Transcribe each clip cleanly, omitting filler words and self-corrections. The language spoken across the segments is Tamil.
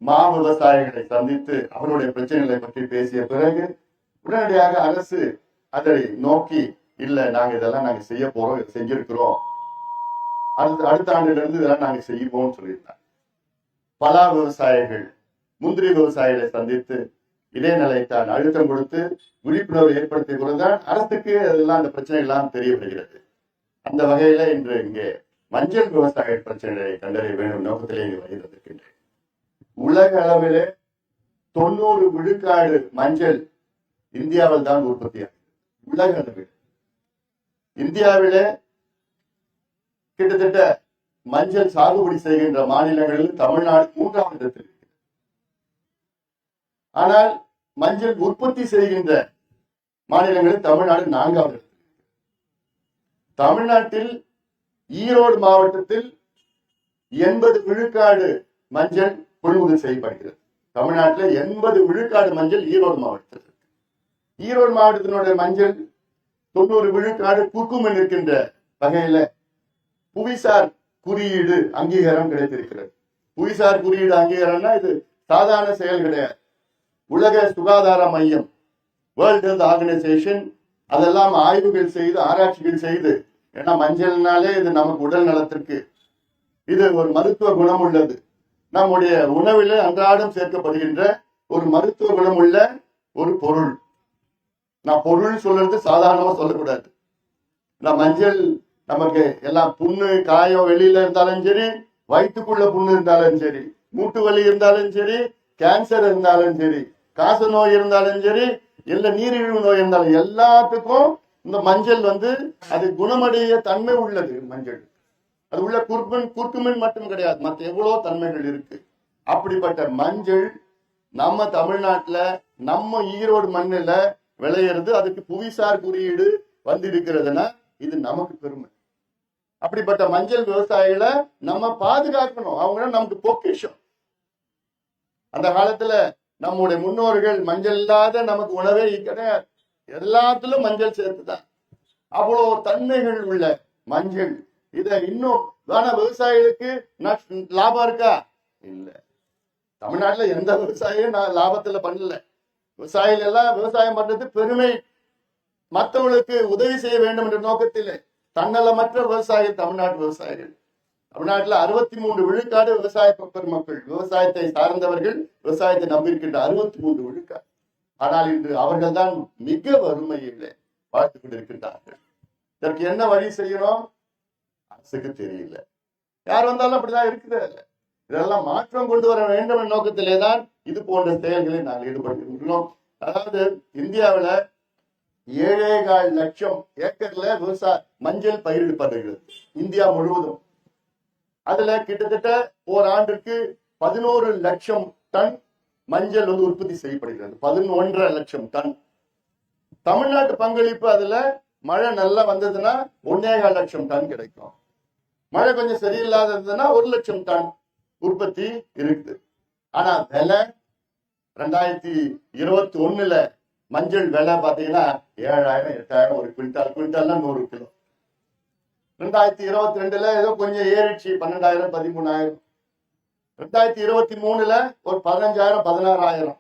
மா விவசாயிகளை சந்தித்து அவருடைய பிரச்சனைகளை பற்றி பேசிய பிறகு உடனடியாக அரசு அதை நோக்கி இல்ல நாங்க இதெல்லாம் நாங்க செய்ய போறோம், செஞ்சிருக்கிறோம், அடுத்த ஆண்டுல இருந்து இதெல்லாம் நாங்க செய்வோம்னு சொல்லியிருந்தாங்க. பலா விவசாயிகள், முந்திரி விவசாயிகளை சந்தித்து இதே நிலைத்தான் அழுத்தம் கொடுத்து விழிப்புணர்வு ஏற்படுத்திய பிறகுதான் அரசுக்கு அதெல்லாம் அந்த பிரச்சனை எல்லாம் தெரிய வருகிறது. அந்த வகையில இன்று இங்கே மஞ்சள் விவசாய பிரச்சனைகளை கண்டறிய வேண்டும் நோக்கத்திலே இங்கு வருகின்றேன். உலக அளவிலே 90 விழுக்காடு மஞ்சள் இந்தியாவில் தான் உற்பத்தியாகும். உலக அளவில் இந்தியாவிலே கிட்டத்தட்ட மஞ்சள் சாகுபடி செய்கின்ற மாநிலங்களில் தமிழ்நாடு 3ஆம் இடத்தில் இருக்கு. ஆனால் மஞ்சள் உற்பத்தி செய்கின்ற மாநிலங்களில் தமிழ்நாடு 4ஆம் இடத்தில். தமிழ்நாட்டில் ஈரோடு மாவட்டத்தில் 80 விழுக்காடு மஞ்சள் கொள்முதல் செய்யப்படுகிறது. தமிழ்நாட்டில் 80 விழுக்காடு மஞ்சள் ஈரோடு மாவட்டத்தில் இருக்கு. ஈரோடு மாவட்டத்தினுடைய மஞ்சள் 90 விழுக்காடு குர்குமன் இருக்கின்ற வகையில புவிசார் குறியீடு அங்கீகாரம் கிடைத்திருக்கிறது. புவிசார் குறியீடு அங்கீகாரம்னா இது சாதாரண செயல் கிடையாது. உலக சுகாதார மையம், வேர்ல்ட் ஹெல்த் ஆர்கனைசேஷன் அதெல்லாம் ஆய்வுகள் செய்து ஆராய்ச்சிகள் செய்து, ஏன்னா மஞ்சள்னாலே இது நமக்கு உடல் நலத்திற்கு இது ஒரு மருத்துவ குணம் உள்ளது. நம்முடைய உணவில் அன்றாடம் சேர்க்கப்படுகின்ற ஒரு மருத்துவ குணம் உள்ள ஒரு பொருள். நான் பொருள் சொல்றது சாதாரணமா சொல்லக்கூடாது. நான் மஞ்சள் நமக்கு எல்லாம் புண்ணு காயம் வெளியில இருந்தாலும் சரி, வயிற்றுக்குள்ள புண்ணு இருந்தாலும் சரி, மூட்டு வலி இருந்தாலும் சரி, கேன்சர் இருந்தாலும் சரி, காச நோய் இருந்தாலும் சரி, இல்ல நீரிழிவு நோய் இருந்தாலும் எல்லாத்துக்கும் இந்த மஞ்சள் அது குணமடைய தன்மை உள்ளது. மஞ்சள் அது உள்ள குர்குமின் மட்டும் கிடையாது, மற்ற எவ்வளவு தன்மைகள் இருக்கு. அப்படிப்பட்ட மஞ்சள் நம்ம தமிழ்நாட்டுல நம்ம ஈரோடு மண்ணில விளையிறது, அதுக்கு புவிசார் குறியீடு வந்திருக்கிறதுனா இது நமக்கு பெருமை. அப்படிப்பட்ட மஞ்சள் விவசாயிகளை நம்ம பாதுகாக்கணும். அவங்க நமக்கு பொக்கிஷம். அந்த காலத்துல நம்முடைய முன்னோர்கள் மஞ்சள் இல்லாத நமக்கு உணவே கிடையாது. எல்லாத்திலும் மஞ்சள் சேர்த்துதான். அவ்வளவு தன்மைகள் உள்ள மஞ்சள். இத இன்னும் வேணா விவசாயிகளுக்கு லாபம் இருக்கா? இல்ல. தமிழ்நாட்டுல எந்த விவசாயியும் நான் லாபத்துல பண்ணல. விவசாயிகள் எல்லாம் விவசாயம் பண்றது பெருமை, மற்றவர்களுக்கு உதவி செய்ய வேண்டும் என்ற நோக்கத்தில் தன்னலமற்ற விவசாயிகள் தமிழ்நாட்டு விவசாயிகள். தமிழ்நாட்டில் 63 விழுக்காடு விவசாய பெருமக்கள், விவசாயத்தை சார்ந்தவர்கள், விவசாயத்தை நம்பியிருக்கின்ற 63 விழுக்காடு. ஆனால் இன்று அவர்கள் தான் மிக வறுமையிலே பார்த்துக் கொண்டிருக்கின்றார்கள். இதற்கு என்ன வழி செய்யணும்? அரசுக்கு தெரியல. யார் வந்தாலும் அப்படிதான் இருக்குது. இதெல்லாம் மாற்றம் கொண்டு வர வேண்டும் என்ற நோக்கத்திலே தான் இது போன்ற செயல்களில் நாங்கள் ஈடுபடுகின்றோம். அதாவது இந்தியாவில 7.25 லட்சம் ஏக்கர்ல விவசாய மஞ்சள் பயிரிடப்படுகிறது இந்தியா முழுவதும். அதுல கிட்டத்தட்ட ஓராண்டிற்கு 11 லட்சம் டன் மஞ்சள் உற்பத்தி செய்யப்படுகிறது. 11.5 லட்சம் டன். தமிழ்நாட்டு பங்களிப்பு அதுல மழை நல்லா வந்ததுன்னா 1.25 லட்சம் டன் கிடைக்கும். மழை கொஞ்சம் சரியில்லாத இருந்ததுன்னா 1 லட்சம் டன் உற்பத்தி இருக்குது. ஆனா விலை 2021 மஞ்சள் விலை பாத்தீங்கன்னா 7,000 8,000 ஒரு குவிண்டால்னா 100 கிலோ. 2022 ஏதோ கொஞ்சம் ஏறிச்சு 12,000 13,000. 2023 ஒரு 15,000 16,000.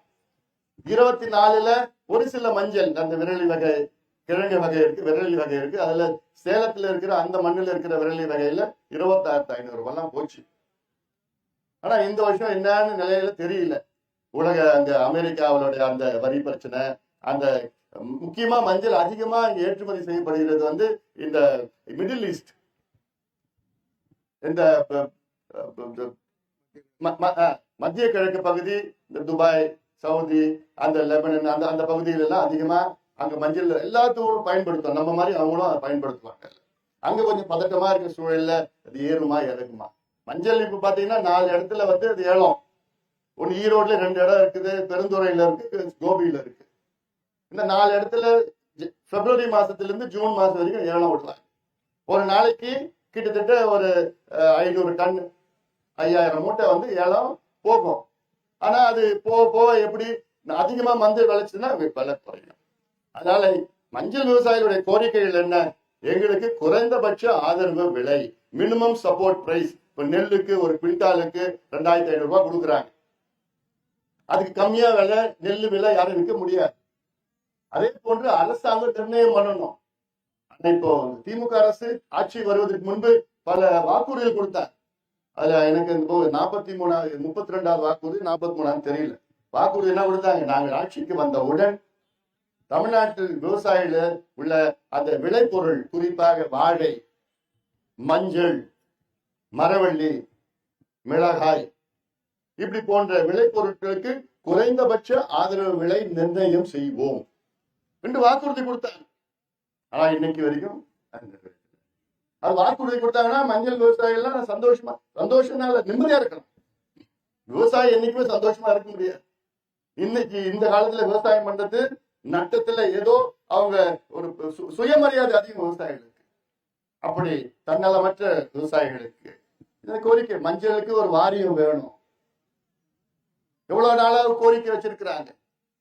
24 ஒரு சில மஞ்சள் அந்த விரலி வகை கிழங்கு வகை இருக்கு, விரலி வகை இருக்கு. அதுல சேலத்துல இருக்கிற அந்த மண்ணில் இருக்கிற விரலி வகையில 26,500 போச்சு. ஆனா இந்த வருஷம் என்னன்னு நிலையில தெரியல. உலக அந்த அமெரிக்காவுடைய அந்த வரி பிரச்சனை, அந்த முக்கியமா மஞ்சள் அதிகமா இங்க ஏற்றுமதி செய்யப்படுகிறது இந்த மிடில் ஈஸ்ட், இந்த மத்திய கிழக்கு பகுதி, இந்த துபாய், சவுதி, அந்த லெபனன், அந்த அந்த பகுதியில எல்லாம் அதிகமா அங்க மஞ்சள் எல்லாத்துக்கும் பயன்படுத்தும். நம்ம மாதிரி அவங்களும் அதை பயன்படுத்துவாங்க. அங்க கொஞ்சம் பதட்டமா இருக்கிற சூழல்ல அது ஏறுமா இறங்குமா. மஞ்சள் இப்ப பாத்தீங்கன்னா 4 இடத்துல அது ஏலம். ஒன்னு ஈரோட்ல 2 இடம் இருக்குது, பெருந்துறையில இருக்கு, கோபியில இருக்கு. இந்த 4 இடத்துல பிப்ரவரி மாசத்துல ஜூன் மாசம் வரைக்கும் ஏலம் விடுவாங்க. ஒரு நாளைக்கு கிட்டத்தட்ட ஒரு 500 டன் 5000 மூட்டை ஏலம் போகும். ஆனா அது போக எப்படி அதிகமா மஞ்சள் விளைச்சுன்னா விலை குறையும். அதனால மஞ்சள் விவசாயிகளுடைய கோரிக்கைகள் என்ன? எங்களுக்கு குறைந்தபட்ச ஆதரவு விலை, மினிமம் சப்போர்ட் பிரைஸ். இப்ப நெல்லுக்கு ஒரு குவிண்டாலுக்கு 2,500 ரூபாய் கொடுக்குறாங்க. அதுக்கு கம்மியா விலை நெல் விலை யாரும் விற்க முடியாது. அதே போன்று அரசாங்கம் நிர்ணயம் பண்ணணும். இப்போ திமுக அரசு ஆட்சி வருவதற்கு முன்பு பல வாக்குறுதிகள் கொடுத்தார். அதுல எனக்கு 43 32வது வாக்குறுதி 43 தெரியல. வாக்குறுதி என்ன கொடுத்தாங்க? நாங்கள் ஆட்சிக்கு வந்தவுடன் தமிழ்நாட்டில் விவசாயில உள்ள அந்த விளைபொருள், குறிப்பாக வாழை, மஞ்சள், மரவள்ளி, மிளகாய் இப்படி போன்ற விளைபொருட்களுக்கு குறைந்தபட்ச ஆதரவு விலை நிர்ணயம் செய்வோம் என்று வாக்குறுதி கொடுத்தாங்க. ஆனா இன்னைக்கு வரைக்கும் அது வாக்குறுதி கொடுத்தாங்கன்னா மஞ்சள் விவசாயிகள்லாம் சந்தோஷமா நிம்மதியா இருக்கணும். விவசாயி என்னைக்குமே சந்தோஷமா இருக்க முடியாது. இன்னைக்கு இந்த காலத்துல விவசாயம் பண்றது நட்டத்துல ஏதோ அவங்க ஒரு சுயமரியாதை அதிகம் விவசாயிகளுக்கு. அப்படி தன்னலமற்ற விவசாயிகளுக்கு இந்த கோரிக்கை, மஞ்சளுக்கு ஒரு வாரியம் வேணும். எவ்வளவு நாளா கோரிக்கை வச்சிருக்கிறாங்க.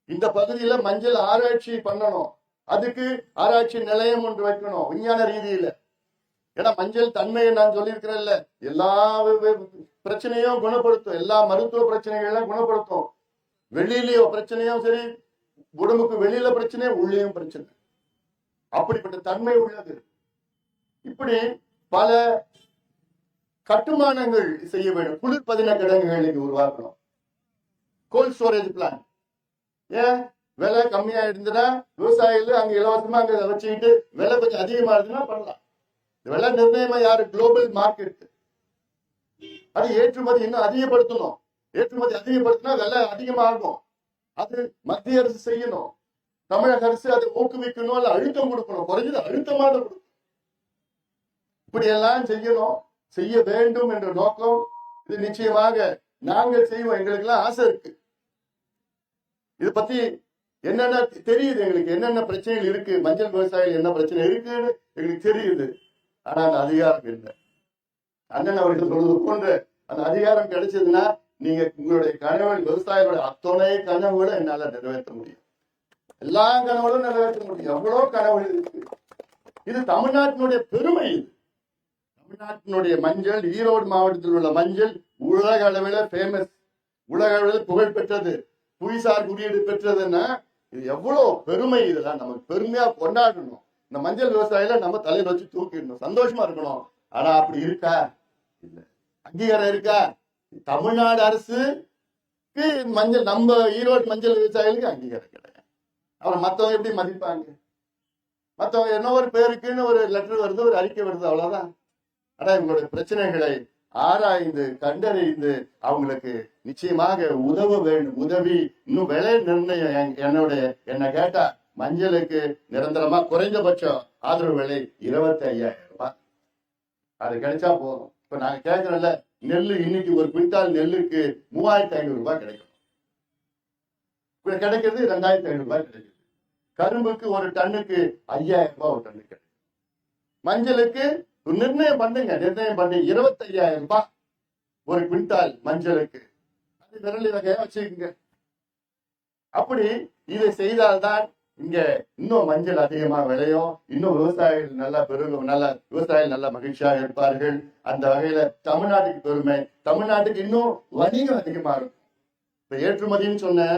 இந்த பகுதியில மஞ்சள் ஆராய்ச்சி பண்ணணும். அதுக்கு ஆராய்ச்சி நிலையம் ஒன்று வைக்கணும் விஞ்ஞான ரீதியில. ஏன்னா மஞ்சள் தன்மையை நான் சொல்லியிருக்கிறேன்ல, எல்லா பிரச்சனையும் குணப்படுத்தும், எல்லா மருத்துவ பிரச்சனைகளையும் குணப்படுத்தும். வெளியிலயோ பிரச்சனையும் சரி, உடம்புக்கு வெளியில பிரச்சனை, உள்ளேயும் பிரச்சனை, அப்படிப்பட்ட தன்மை உள்ளது. இப்படி பல கட்டுமானங்கள் செய்ய வேண்டும். குளிர்பதன கிடங்குகள் உருவாக்கணும். Gold storage plan. ஏன் விலை கம்மியா இருந்ததுன்னா விவசாயிகள் அங்க இலவசமா அங்க வச்சுக்கிட்டு விலை கொஞ்சம் அதிகமா இருந்ததுன்னா பண்ணலாம். விலை நிர்ணயமா யாரு? Global market. அது ஏற்றுமதி இன்னும் அதிகப்படுத்தணும். ஏற்றுமதி அதிகப்படுத்தினா விலை அதிகமாகும். அது மத்திய அரசு செய்யணும். தமிழக அரசு அதை ஊக்குவிக்கணும், அல்ல அழுத்தம் கொடுக்கணும். குறைஞ்சது அழுத்தமாக கொடுக்கணும். இப்படி எல்லாம் செய்யணும், செய்ய வேண்டும் என்ற நோக்கம். இது நிச்சயமாக நாங்கள் செய்வோம். எங்களுக்கு எல்லாம் ஆசை இருக்கு. இது பத்தி என்னென்ன தெரியுது, எங்களுக்கு என்னென்ன பிரச்சனைகள் இருக்கு, மஞ்சள் விவசாயிகள் என்ன பிரச்சனை இருக்குன்னு எங்களுக்கு தெரியுது. ஆனா அந்த அதிகாரம் இல்லை. அண்ணன் அவர்கள் சொல்வது போன்ற அந்த அதிகாரம் கிடைச்சதுன்னா நீங்க உங்களுடைய கனவு, விவசாயிகளுடைய அத்தனை கனவுகளை என்னால நிறைவேற்ற முடியும். எல்லா கனவுகளும் நிறைவேற்ற முடியும். எவ்வளவு கனவுகள் இருக்கு. இது தமிழ்நாட்டினுடைய பெருமை. இது தமிழ்நாட்டினுடைய மஞ்சள், ஈரோடு மாவட்டத்தில் உள்ள மஞ்சள் உலக அளவில் ஃபேமஸ், உலக அளவில் புகழ் பெற்றது, புவிசார் குறியீடு பெற்றதுன்னா இது எவ்வளவு பெருமை. இதெல்லாம் நமக்கு பெருமையா கொண்டாடணும். இந்த மஞ்சள் விவசாயில நம்ம தலையில வச்சு தூக்கிடணும், சந்தோஷமா இருக்கணும். ஆனா அப்படி இருக்கா? இல்ல. அங்கீகாரம் இருக்கா? தமிழ்நாடு அரசுக்கு மஞ்சள், நம்ம ஈரோடு மஞ்சள் விவசாயிகளுக்கு அங்கீகாரம் கிடையாது. அப்புறம் மத்தவங்க எப்படி மதிப்பாங்க? மத்தவங்க என்ன ஒரு பேருக்குன்னு ஒரு லெட்டர் வருது, ஒரு அறிக்கை வருது, அவ்வளவுதான். ஆனா இவங்களுடைய பிரச்சனைகளை ஆராய்ந்து கண்டறிந்து அவங்களுக்கு நிச்சயமாக உதவ வேண்டும். உதவி இன்னும் விலை நிர்ணயம் என்ன கேட்டா மஞ்சளுக்கு நிரந்தரமா குறைந்தபட்சம் ஆதரவு விலை 25,000 ரூபாய். அது கிடைச்சா போதும். இப்ப நாங்க கேட்கறோம்ல, நெல்லு இன்னைக்கு ஒரு குவிண்டால் நெல்லுக்கு 3,500 ரூபாய் கிடைக்கும். இப்ப கிடைக்கிறது 2,500 ரூபாய் கிடைக்குது. கரும்புக்கு ஒரு டன்னுக்கு 5,000 ரூபாய் ஒரு டன்னுக்கு கிடைக்கும். மஞ்சளுக்கு நிர்ணயம் பண்ணுங்க, நிர்ணயம் பண்ணி 25,000 ரூபாய் ஒரு குவிண்டால் மஞ்சளுக்கு. அது விரலி வகையா வச்சுக்கோங்க. அப்படி இதை செய்தால்தான் இங்க இன்னும் மஞ்சள் அதிகமா விளையும், இன்னும் விவசாயிகள் நல்லா பெருகும், நல்ல விவசாயிகள் நல்ல மகிழ்ச்சியாக இருப்பார்கள். அந்த வகையில தமிழ்நாட்டுக்கு பெருமை, தமிழ்நாட்டுக்கு இன்னும் வணிகம் அதிகமா இருக்கும். இப்ப ஏற்றுமதின்னு சொன்ன,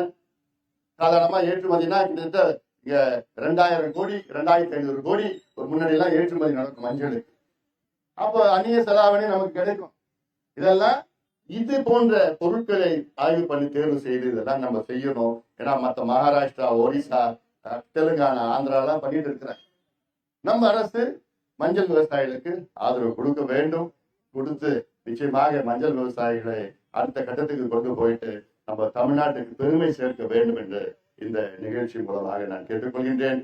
சாதாரணமா ஏற்றுமதினா கிட்டத்தட்ட இங்க 2,000 கோடி 2,500 கோடி ஒரு முன்னாடி எல்லாம் ஏற்றுமதி நடக்கும் மஞ்சளுக்கு. அப்போ அந்நிய செலாவணி நமக்கு கிடைக்கும். இதெல்லாம் இது போன்ற பொருட்களை ஆய்வு பண்ணி தேர்வு செய்து இதெல்லாம் நம்ம செய்யணும். ஏன்னா மற்ற மகாராஷ்டிரா, ஒரிசா, தெலுங்கானா, ஆந்திராலாம் பண்ணிட்டு இருக்கிறாங்க. நம்ம அரசு மஞ்சள் விவசாயிகளுக்கு ஆதரவு கொடுக்க வேண்டும். கொடுத்து நிச்சயமாக மஞ்சள் விவசாயிகளை அடுத்த கட்டத்துக்கு கொண்டு போயிட்டு நம்ம தமிழ்நாட்டுக்கு பெருமை சேர்க்க வேண்டும் என்று இந்த நிகழ்ச்சி மூலமாக நான் கேட்டுக்கொள்கின்றேன்.